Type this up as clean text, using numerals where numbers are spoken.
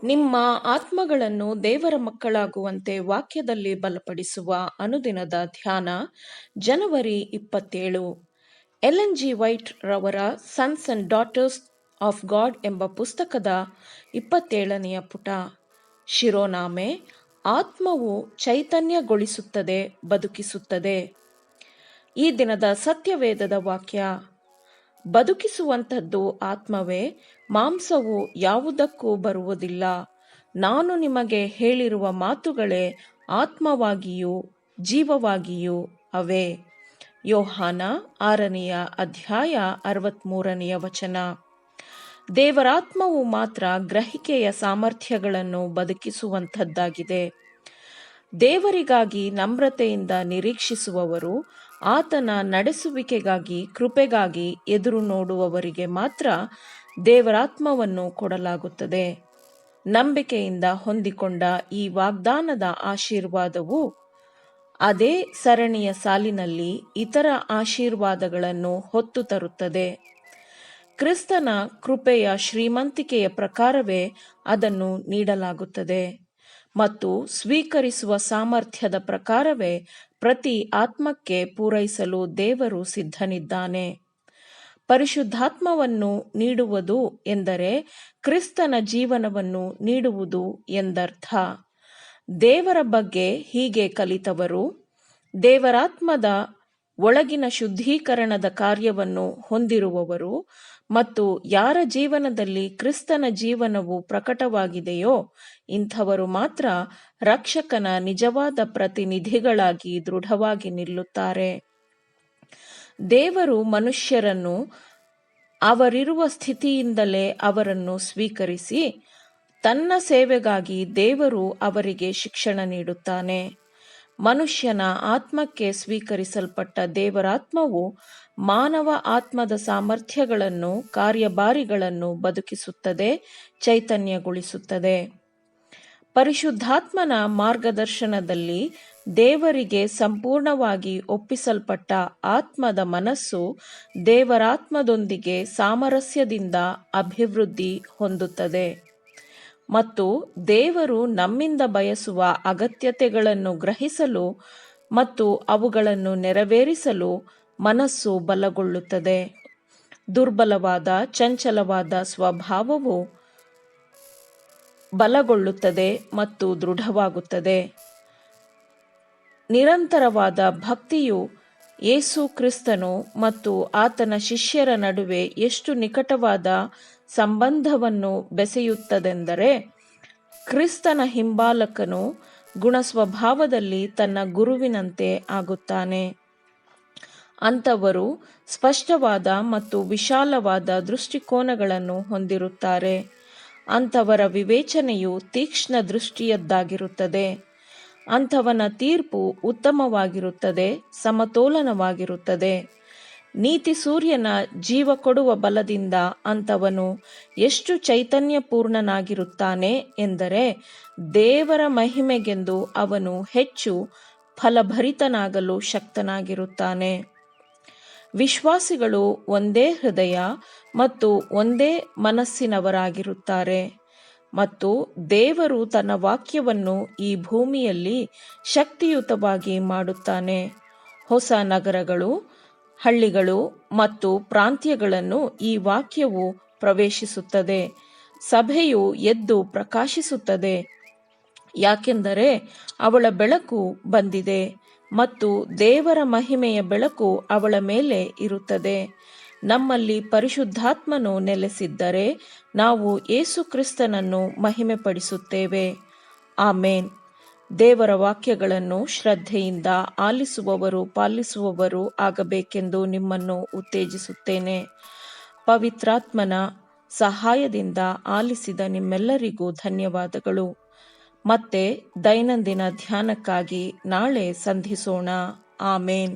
ನಿಮ್ಮ ಆತ್ಮಗಳನ್ನು ದೇವರ ಮಕ್ಕಳಾಗುವಂತೆ ವಾಕ್ಯದಲ್ಲಿ ಬಲಪಡಿಸುವ ಅನುದಿನದ ಧ್ಯಾನ ಜನವರಿ 27. ಎಲ್.ಎನ್. ಜಿ. ವೈಟ್ ರವರ sons and daughters of god ಎಂಬ ಪುಸ್ತಕದ 27ನೆಯ ಪುಟ. ಶಿರೋನಾಮೆ: ಆತ್ಮವು ಚೈತನ್ಯಗೊಳಿಸುತ್ತದೆ, ಬದುಕಿಸುತ್ತದೆ. ಈ ದಿನದ ಸತ್ಯವೇದದ ವಾಕ್ಯ: ಬದುಕಿಸುವಂಥದ್ದು ಆತ್ಮವೇ, ಮಾಂಸವು ಯಾವುದಕ್ಕೂ ಬರುವುದಿಲ್ಲ. ನಾನು ನಿಮಗೆ ಹೇಳಿರುವ ಮಾತುಗಳೇ ಆತ್ಮವಾಗಿಯೂ ಜೀವವಾಗಿಯೂ ಅವೆ. ಯೋಹಾನ 6ನೆಯ ಅಧ್ಯಾಯ 63ನೆಯ ವಚನ. ದೇವರಾತ್ಮವು ಮಾತ್ರ ಗ್ರಹಿಕೆಯ ಸಾಮರ್ಥ್ಯಗಳನ್ನು ಬದುಕಿಸುವಂಥದ್ದಾಗಿದೆ. ದೇವರಿಗಾಗಿ ನಮ್ರತೆಯಿಂದ ನಿರೀಕ್ಷಿಸುವವರು, ಆತನ ನಡೆಸುವಿಕೆಗಾಗಿ, ಕೃಪೆಗಾಗಿ ಎದುರು ನೋಡುವವರಿಗೆ ಮಾತ್ರ ದೇವರಾತ್ಮವನ್ನು ಕೊಡಲಾಗುತ್ತದೆ. ನಂಬಿಕೆಯಿಂದ ಹೊಂದಿಕೊಂಡ ಈ ವಾಗ್ದಾನದ ಆಶೀರ್ವಾದವು ಅದೇ ಸರಣಿಯ ಸಾಲಿನಲ್ಲಿ ಇತರ ಆಶೀರ್ವಾದಗಳನ್ನು ಹೊತ್ತು ತರುತ್ತದೆ. ಕ್ರಿಸ್ತನ ಕೃಪೆಯ ಶ್ರೀಮಂತಿಕೆಯ ಪ್ರಕಾರವೇ ಅದನ್ನು ನೀಡಲಾಗುತ್ತದೆ ಮತ್ತು ಸ್ವೀಕರಿಸುವ ಸಾಮರ್ಥ್ಯದ ಪ್ರಕಾರವೇ ಪ್ರತಿ ಆತ್ಮಕ್ಕೆ ಪೂರೈಸಲು ದೇವರು ಸಿದ್ಧನಿದ್ದಾನೆ. ಪರಿಶುದ್ಧಾತ್ಮವನ್ನು ನೀಡುವುದು ಎಂದರೆ ಕ್ರಿಸ್ತನ ಜೀವನವನ್ನು ನೀಡುವುದು ಎಂದರ್ಥ. ದೇವರ ಬಗ್ಗೆ ಹೀಗೆ ಕಲಿತವರು, ದೇವರಾತ್ಮದ ಒಳಗಿನ ಶುದ್ಧೀಕರಣದ ಕಾರ್ಯವನ್ನು ಹೊಂದಿರುವವರು ಮತ್ತು ಯಾರ ಜೀವನದಲ್ಲಿ ಕ್ರಿಸ್ತನ ಜೀವನವು ಪ್ರಕಟವಾಗಿದೆಯೋ ಇಂಥವರು ಮಾತ್ರ ರಕ್ಷಕನ ನಿಜವಾದ ಪ್ರತಿನಿಧಿಗಳಾಗಿ ದೃಢವಾಗಿ ನಿಲ್ಲುತ್ತಾರೆ. ದೇವರು ಮನುಷ್ಯರನ್ನು ಅವರಿರುವ ಸ್ಥಿತಿಯಿಂದಲೇ ಅವರನ್ನು ಸ್ವೀಕರಿಸಿ, ತನ್ನ ಸೇವೆಗಾಗಿ ದೇವರು ಅವರಿಗೆ ಶಿಕ್ಷಣ ನೀಡುತ್ತಾನೆ. ಮನುಷ್ಯನ ಆತ್ಮಕ್ಕೆ ಸ್ವೀಕರಿಸಲ್ಪಟ್ಟ ದೇವರಾತ್ಮವು ಮಾನವ ಆತ್ಮದ ಸಾಮರ್ಥ್ಯಗಳನ್ನು, ಕಾರ್ಯಭಾರಿಗಳನ್ನು ಬದುಕಿಸುತ್ತದೆ, ಚೈತನ್ಯಗೊಳಿಸುತ್ತದೆ. ಪರಿಶುದ್ಧಾತ್ಮನ ಮಾರ್ಗದರ್ಶನದಲ್ಲಿ ದೇವರಿಗೆ ಸಂಪೂರ್ಣವಾಗಿ ಒಪ್ಪಿಸಲ್ಪಟ್ಟ ಆತ್ಮದ ಮನಸ್ಸು ದೇವರಾತ್ಮದೊಂದಿಗೆ ಸಾಮರಸ್ಯದಿಂದ ಅಭಿವೃದ್ಧಿ ಹೊಂದುತ್ತದೆ ಮತ್ತು ದೇವರು ನಮ್ಮಿಂದ ಬಯಸುವ ಅಗತ್ಯತೆಗಳನ್ನು ಗ್ರಹಿಸಲು ಮತ್ತು ಅವುಗಳನ್ನು ನೆರವೇರಿಸಲು ಮನಸ್ಸು ಬಲಗೊಳ್ಳುತ್ತದೆ. ದುರ್ಬಲವಾದ, ಚಂಚಲವಾದ ಸ್ವಭಾವವು ಬಲಗೊಳ್ಳುತ್ತದೆ ಮತ್ತು ದೃಢವಾಗುತ್ತದೆ. ನಿರಂತರವಾದ ಭಕ್ತಿಯು ಯೇಸು ಕ್ರಿಸ್ತನು ಮತ್ತು ಆತನ ಶಿಷ್ಯರ ನಡುವೆ ಎಷ್ಟು ನಿಕಟವಾದ ಸಂಬಂಧವನ್ನು ಬೆಸೆಯುತ್ತದೆಂದರೆ, ಕ್ರಿಸ್ತನ ಹಿಂಬಾಲಕನು ಗುಣಸ್ವಭಾವದಲ್ಲಿ ತನ್ನ ಗುರುವಿನಂತೆ ಆಗುತ್ತಾನೆ. ಅಂಥವರು ಸ್ಪಷ್ಟವಾದ ಮತ್ತು ವಿಶಾಲವಾದ ದೃಷ್ಟಿಕೋನಗಳನ್ನು ಹೊಂದಿರುತ್ತಾರೆ. ಅಂಥವರ ವಿವೇಚನೆಯು ತೀಕ್ಷ್ಣ ದೃಷ್ಟಿಯದ್ದಾಗಿರುತ್ತದೆ. ಅಂಥವನ ತೀರ್ಪು ಉತ್ತಮವಾಗಿರುತ್ತದೆ, ಸಮತೋಲನವಾಗಿರುತ್ತದೆ. ನೀತಿ ಸೂರ್ಯನ ಜೀವ ಕೊಡುವ ಬಲದಿಂದ ಅಂಥವನು ಎಷ್ಟು ಚೈತನ್ಯಪೂರ್ಣನಾಗಿರುತ್ತಾನೆ ಎಂದರೆ, ದೇವರ ಮಹಿಮೆಗೆಂದು ಅವನು ಹೆಚ್ಚು ಫಲಭರಿತನಾಗಲು ಶಕ್ತನಾಗಿರುತ್ತಾನೆ. ವಿಶ್ವಾಸಿಗಳು ಒಂದೇ ಹೃದಯ ಮತ್ತು ಒಂದೇ ಮನಸ್ಸಿನವರಾಗಿರುತ್ತಾರೆ ಮತ್ತು ದೇವರು ತನ್ನ ವಾಕ್ಯವನ್ನು ಈ ಭೂಮಿಯಲ್ಲಿ ಶಕ್ತಿಯುತವಾಗಿ ಮಾಡುತ್ತಾನೆ. ಹೊಸ ನಗರಗಳು, ಹಳ್ಳಿಗಳು ಮತ್ತು ಪ್ರಾಂತ್ಯಗಳನ್ನು ಈ ವಾಕ್ಯವು ಪ್ರವೇಶಿಸುತ್ತದೆ. ಸಭೆಯು ಎದ್ದು ಪ್ರಕಾಶಿಸುತ್ತದೆ, ಯಾಕೆಂದರೆ ಅವಳ ಬೆಳಕು ಬಂದಿದೆ ಮತ್ತು ದೇವರ ಮಹಿಮೆಯ ಬೆಳಕು ಅವಳ ಮೇಲೆ ಇರುತ್ತದೆ. ನಮ್ಮಲ್ಲಿ ಪರಿಶುದ್ಧಾತ್ಮನು ನೆಲೆಸಿದ್ದರೆ ನಾವು ಯೇಸು ಕ್ರಿಸ್ತನನ್ನು ಮಹಿಮೆಪಡಿಸುತ್ತೇವೆ. ಆಮೇನ್. ದೇವರ ವಾಕ್ಯಗಳನ್ನು ಶ್ರದ್ಧೆಯಿಂದ ಆಲಿಸುವವರು, ಪಾಲಿಸುವವರು ಆಗಬೇಕೆಂದು ನಿಮ್ಮನ್ನು ಉತ್ತೇಜಿಸುತ್ತೇನೆ. ಪವಿತ್ರಾತ್ಮನ ಸಹಾಯದಿಂದ ಆಲಿಸಿದ ನಿಮ್ಮೆಲ್ಲರಿಗೂ ಧನ್ಯವಾದಗಳು. ಮತ್ತೆ ದೈನಂದಿನ ಧ್ಯಾನಕ್ಕಾಗಿ ನಾಳೆ ಸಂಧಿಸೋಣ. ಆಮೇನ್.